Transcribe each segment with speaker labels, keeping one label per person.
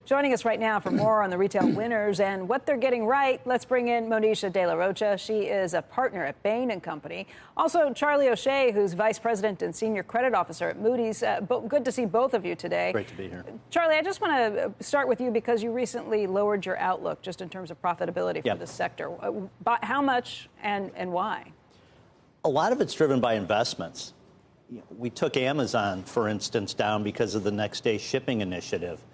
Speaker 1: Joining us right now for more on the retail winners and what they're getting right, let's bring in Monisha De La Rocha. She is a partner at Bain Company. Also, Charlie O'Shea, who's vice president and senior credit officer at Moody's. Good to see both of you today.
Speaker 2: Great to be here.
Speaker 1: Charlie, I just want to start with you because you recently lowered your outlook just in terms of profitability for the sector. How much and why?
Speaker 2: A lot of it's driven by investments. We took Amazon, for instance, down because of the next day shipping initiative.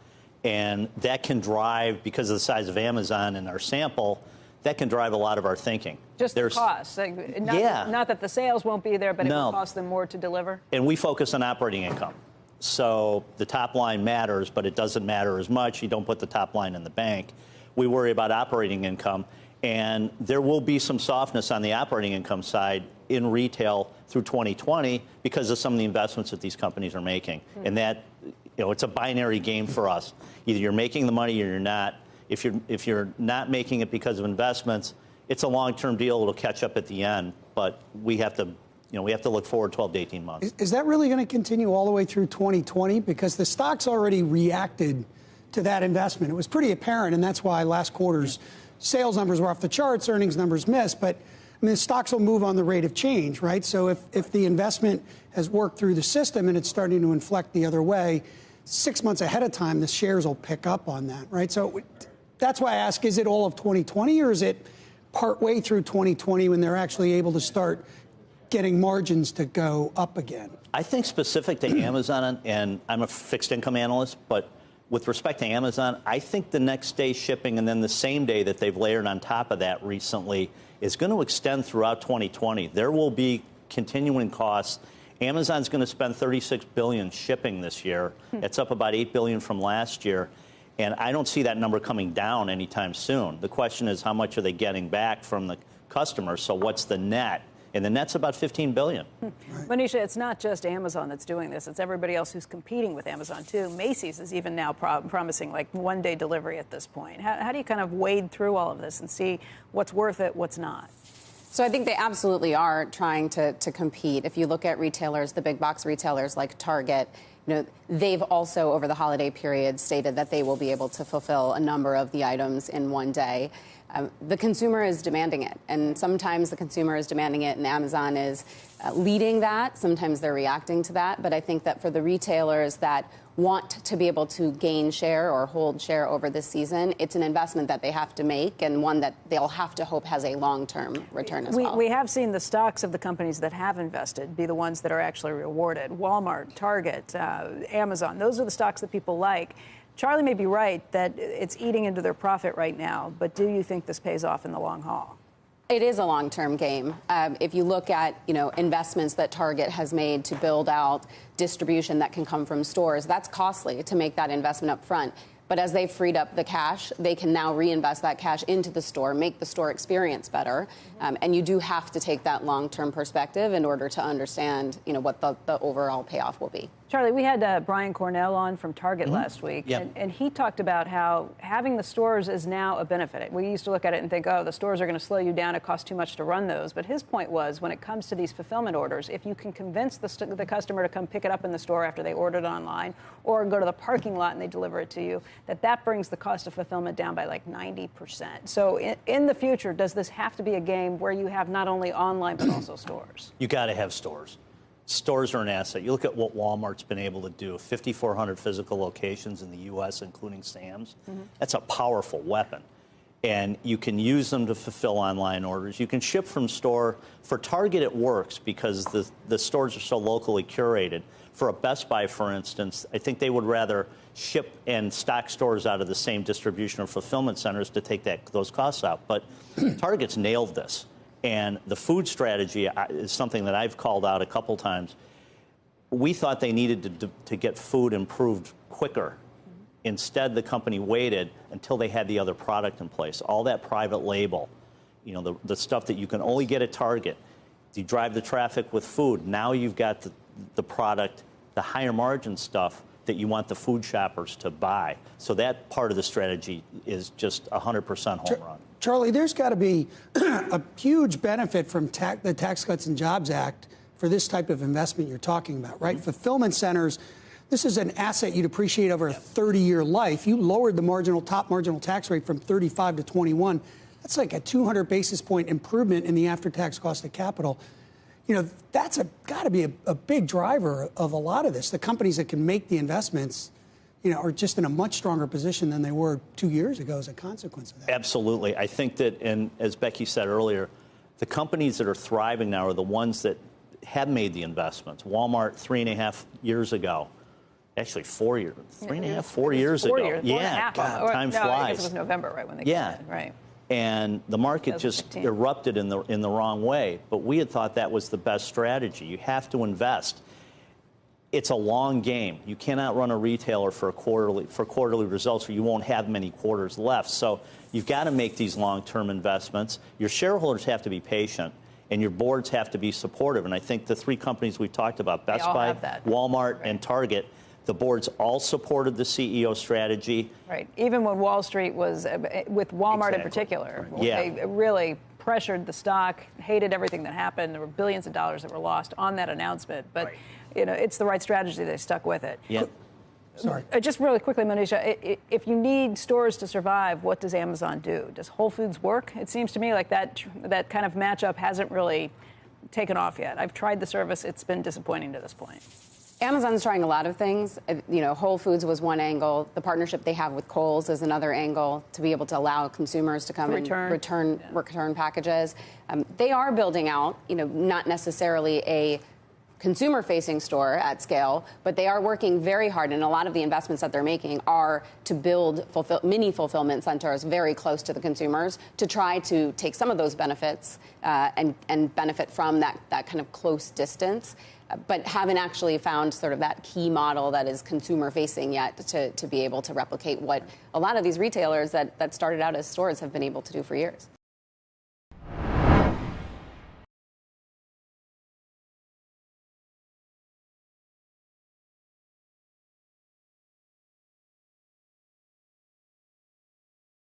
Speaker 2: And that can drive, because of the size of Amazon and our sample, that can drive a lot of our thinking.
Speaker 1: Just the cost. Not that the sales won't be there, but it will cost them more to deliver.
Speaker 2: And we focus on operating income. So the top line matters, but it doesn't matter as much. You don't put the top line in the bank. We worry about operating income. And there will be some softness on the operating income side in retail through 2020 because of some of the investments that these companies are making. And that, it's a binary game for us. Either you're making the money or you're not. If you're not making it because of investments, it's a long-term deal. It'll catch up at the end. But we have to, look forward 12 to 18 months.
Speaker 3: Is that really going to continue all the way through 2020? Because the stocks already reacted to that investment. It was pretty apparent, and that's why last quarter's sales numbers were off the charts, earnings numbers missed. But I mean, the stocks will move on the rate of change, right? So if the investment has worked through the system and it's starting to inflect the other way, 6 months ahead of time, the shares will pick up on that, right? So that's why I ask, is it all of 2020 or is it partway through 2020 when they're actually able to start getting margins to go up again?
Speaker 2: I think specific to Amazon, and I'm a fixed income analyst, but with respect to Amazon, I think the next day shipping and then the same day that they've layered on top of that recently is going to extend throughout 2020. There will be continuing costs. Amazon's going to spend $36 billion shipping this year. It's up about $8 billion from last year. And I don't see that number coming down anytime soon. The question is, how much are they getting back from the customers? So what's the net? And the net's about $15 billion.
Speaker 1: Monisha, it's not just Amazon that's doing this. It's everybody else who's competing with Amazon, too. Macy's is even now promising like one-day delivery at this point. How do you kind of wade through all of this and see what's worth it, what's not?
Speaker 4: So I think they absolutely are trying to compete. If you look at retailers, the big box retailers like Target, they've also over the holiday period stated that they will be able to fulfill a number of the items in one day. The consumer is demanding it, and sometimes the consumer is demanding it and Amazon is leading that. Sometimes they're reacting to that. But I think that for the retailers that want to be able to gain share or hold share over this season, it's an investment that they have to make and one that they'll have to hope has a long-term return as well.
Speaker 1: We have seen the stocks of the companies that have invested be the ones that are actually rewarded. Walmart, Target, Amazon, those are the stocks that people like. Charlie may be right that it's eating into their profit right now, but do you think this pays off in the long haul?
Speaker 4: It is a long-term game. If you look at, investments that Target has made to build out distribution that can come from stores, that's costly to make that investment up front. But as they've freed up the cash, they can now reinvest that cash into the store, make the store experience better. And you do have to take that long-term perspective in order to understand, what the overall payoff will be.
Speaker 1: Charlie, we had Brian Cornell on from Target last week, and he talked about how having the stores is now a benefit. We used to look at it and think, oh, the stores are going to slow you down. It costs too much to run those. But his point was, when it comes to these fulfillment orders, if you can convince the customer to come pick it up in the store after they ordered online or go to the parking lot and they deliver it to you, that brings the cost of fulfillment down by like 90%. So in the future, does this have to be a game where you have not only online but also stores?
Speaker 2: You got to have stores. Stores are an asset. You look at what Walmart's been able to do, 5,400 physical locations in the U.S., including Sam's. That's a powerful weapon. And you can use them to fulfill online orders. You can ship from store. For Target, it works because the stores are so locally curated. For a Best Buy, for instance, I think they would rather ship and stock stores out of the same distribution or fulfillment centers to take those costs out. But Target's nailed this. And the food strategy is something that I've called out a couple times. We thought they needed to get food improved quicker. Instead, the company waited until they had the other product in place. All that private label, the stuff that you can only get at Target. You drive the traffic with food. Now you've got the product, the higher margin stuff that you want the food shoppers to buy. So that part of the strategy is just 100% home run.
Speaker 3: Charlie, there's got to be a huge benefit from the Tax Cuts and Jobs Act for this type of investment you're talking about, right? Fulfillment centers, This is an asset you'd appreciate over a 30-year life. You lowered the top marginal tax rate from 35 to 21. That's like a 200 basis point improvement in the after-tax cost of capital. You know, that's got to be a big driver of a lot of this. The companies that can make the investments, you know, are just in a much stronger position than they were 2 years ago as a consequence of that.
Speaker 2: Absolutely. I think that, and as Becky said earlier, the companies that are thriving now are the ones that have made the investments. Walmart 3.5 years ago. Actually, 4 years. 3.5, 4 years ago.
Speaker 1: 4 years,
Speaker 2: yeah, God, time flies.
Speaker 1: I guess it was November, right, when they came in, right.
Speaker 2: And the market just erupted in the wrong way. But we had thought that was the best strategy. You have to invest. It's a long game. You cannot run a retailer for quarterly results, or you won't have many quarters left. So you've got to make these long-term investments. Your shareholders have to be patient, and your boards have to be supportive. And I think the three companies we talked about, Best Buy, Walmart, and Target, the boards all supported the CEO strategy.
Speaker 1: Right. Even when Wall Street was, with Walmart in particular, they really pressured the stock, hated everything that happened. There were billions of dollars that were lost on that announcement. But, you know, it's the right strategy. They stuck with it.
Speaker 2: Yeah.
Speaker 3: Sorry.
Speaker 1: Just really quickly, Monisha, if you need stores to survive, what does Amazon do? Does Whole Foods work? It seems to me like that kind of matchup hasn't really taken off yet. I've tried the service. It's been disappointing to this point.
Speaker 4: Amazon's trying a lot of things. You know, Whole Foods was one angle. The partnership they have with Kohl's is another angle to be able to allow consumers to come and return packages. They are building out, you know, not necessarily a consumer-facing store at scale, but they are working very hard, and a lot of the investments that they're making are to build mini fulfillment centers very close to the consumers to try to take some of those benefits and benefit from that kind of close distance, but haven't actually found sort of that key model that is consumer-facing yet to be able to replicate what a lot of these retailers that started out as stores have been able to do for years.